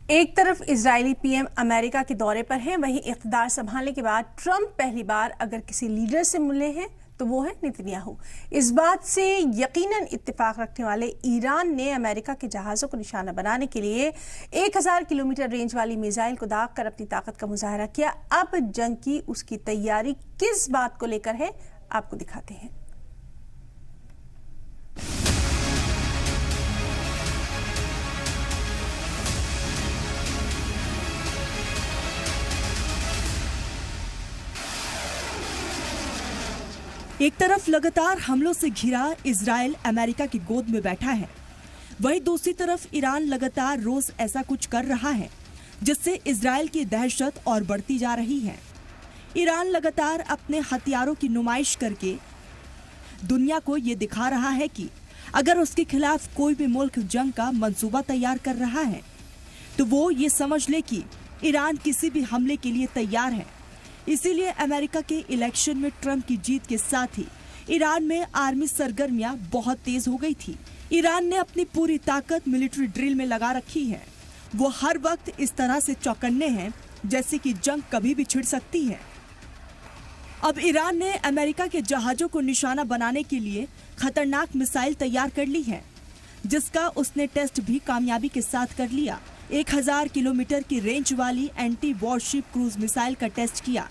एक तरफ Israeli PM America के दौरे पर हैं, वहीं इख्तिदार संभालने के बाद ट्रंप पहली बार अगर किसी लीडर से मिले हैं तो वो है नेतन्याहू। इस बात से यकीनन इत्तेफाक रखने वाले ईरान ने अमेरिका के जहाज़ों को निशाना बनाने के लिए 1000 किलोमीटर रेंज वाली मिसाइल को दाग कर अपनी ताकत का मुजाहरा किया। अब जंग की उसकी तैयारी किस बात को लेकर है, आपको दिखाते हैं। एक तरफ लगातार हमलों से घिरा इजराइल अमेरिका की गोद में बैठा है, वहीं दूसरी तरफ ईरान लगातार रोज ऐसा कुछ कर रहा है जिससे इजराइल की दहशत और बढ़ती जा रही है। ईरान लगातार अपने हथियारों की नुमाइश करके दुनिया को ये दिखा रहा है कि अगर उसके खिलाफ कोई भी मुल्क जंग का मंसूबा तैयार कर रहा है तो वो ये समझ ले कि ईरान किसी भी हमले के लिए तैयार है। इसीलिए अमेरिका के इलेक्शन में ट्रंप की जीत के साथ ही ईरान में आर्मी सरगर्मियां बहुत तेज हो गई थी। ईरान ने अपनी पूरी ताकत मिलिट्री ड्रिल में लगा रखी है। वो हर वक्त इस तरह से चौकन्ने हैं जैसे कि जंग कभी भी छिड़ सकती है। अब ईरान ने अमेरिका के जहाजों को निशाना बनाने के लिए खतरनाक मिसाइल तैयार कर ली है, जिसका उसने टेस्ट भी कामयाबी के साथ कर लिया। 1000 किलोमीटर की रेंज वाली एंटी वॉरशिप क्रूज मिसाइल का टेस्ट किया।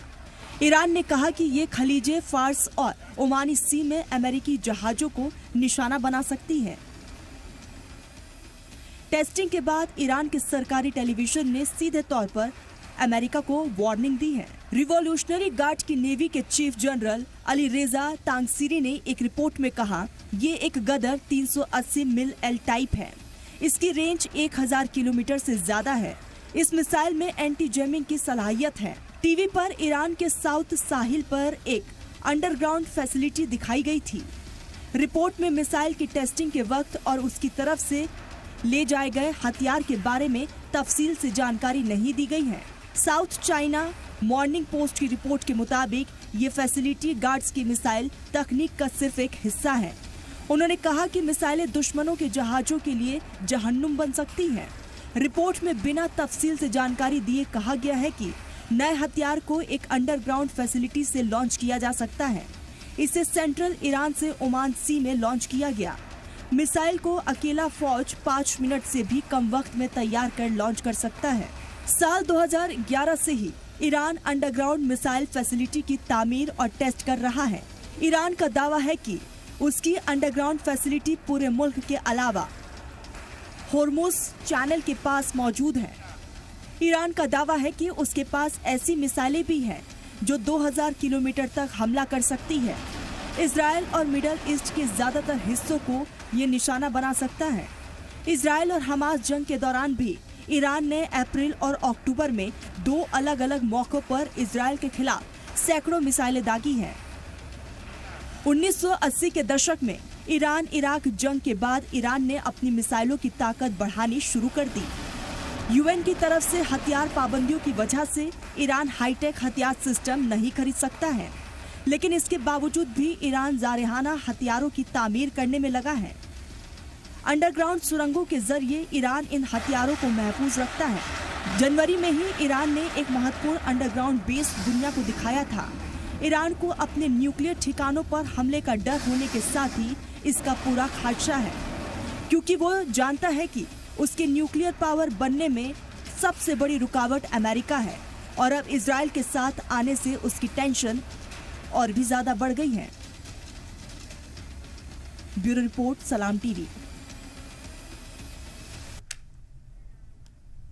ईरान ने कहा कि ये खलीजे फार्स और ओमानी सी में अमेरिकी जहाजों को निशाना बना सकती है। टेस्टिंग के बाद ईरान के सरकारी टेलीविजन ने सीधे तौर पर अमेरिका को वार्निंग दी है। रिवॉल्यूशनरी गार्ड की नेवी के चीफ जनरल अली रेजा तांगसीरी ने एक रिपोर्ट में कहा, ये एक गदर 380 मिल एल टाइप है। इसकी रेंज 1000 किलोमीटर से ज्यादा है। इस मिसाइल में एंटी जैमिंग की सलाहियत है। टीवी पर ईरान के साउथ साहिल पर एक अंडरग्राउंड फैसिलिटी दिखाई गई थी। रिपोर्ट में मिसाइल की टेस्टिंग के वक्त और उसकी तरफ से ले जाए गए हथियार के बारे में तफसील से जानकारी नहीं दी गई है। साउथ चाइना मॉर्निंग पोस्ट की रिपोर्ट के मुताबिक ये फैसिलिटी गार्ड्स की मिसाइल तकनीक का सिर्फ एक हिस्सा है। उन्होंने कहा कि मिसाइलें दुश्मनों के जहाजों के लिए जहन्नुम बन सकती हैं। रिपोर्ट में बिना तफसील से जानकारी दिए कहा गया है कि नए हथियार को एक अंडरग्राउंड फैसिलिटी से लॉन्च किया जा सकता है। इसे सेंट्रल ईरान से ओमान सी में लॉन्च किया गया। मिसाइल को अकेला फौज 5 मिनट से भी कम वक्त में तैयार कर लॉन्च कर सकता है। साल 2011 से ही ईरान अंडरग्राउंड मिसाइल फैसिलिटी की तामीर और टेस्ट कर रहा है। ईरान का दावा है कि उसकी अंडरग्राउंड फैसिलिटी पूरे मुल्क के अलावा होर्मुज चैनल के पास मौजूद है। ईरान का दावा है कि उसके पास ऐसी मिसाइलें भी हैं जो 2000 किलोमीटर तक हमला कर सकती है। इजराइल और मिडल ईस्ट के ज्यादातर हिस्सों को ये निशाना बना सकता है। इजराइल और हमास जंग के दौरान भी ईरान ने अप्रैल और अक्टूबर में 2 अलग अलग मौकों पर इजराइल के खिलाफ सैकड़ों मिसाइलें दागी हैं। 1980 के दशक में ईरान इराक जंग के बाद ईरान ने अपनी मिसाइलों की ताकत बढ़ानी शुरू कर दी। यूएन की तरफ से हथियार पाबंदियों की वजह से ईरान हाईटेक हथियार सिस्टम नहीं खरीद सकता है, लेकिन इसके बावजूद भी ईरान जारहाना हथियारों की तामीर करने में लगा है। अंडरग्राउंड सुरंगों के जरिए ईरान इन हथियारों को महफूज रखता है। जनवरी में ही ईरान ने एक महत्वपूर्ण अंडरग्राउंड बेस दुनिया को दिखाया था। ईरान को अपने न्यूक्लियर ठिकानों पर हमले का डर होने के साथ ही इसका पूरा खदशा है, क्योंकि वो जानता है कि उसके न्यूक्लियर पावर बनने में सबसे बड़ी रुकावट अमेरिका है और अब इजराइल के साथ आने से उसकी टेंशन और भी ज्यादा बढ़ गई है। ब्यूरो रिपोर्ट, सलाम टीवी।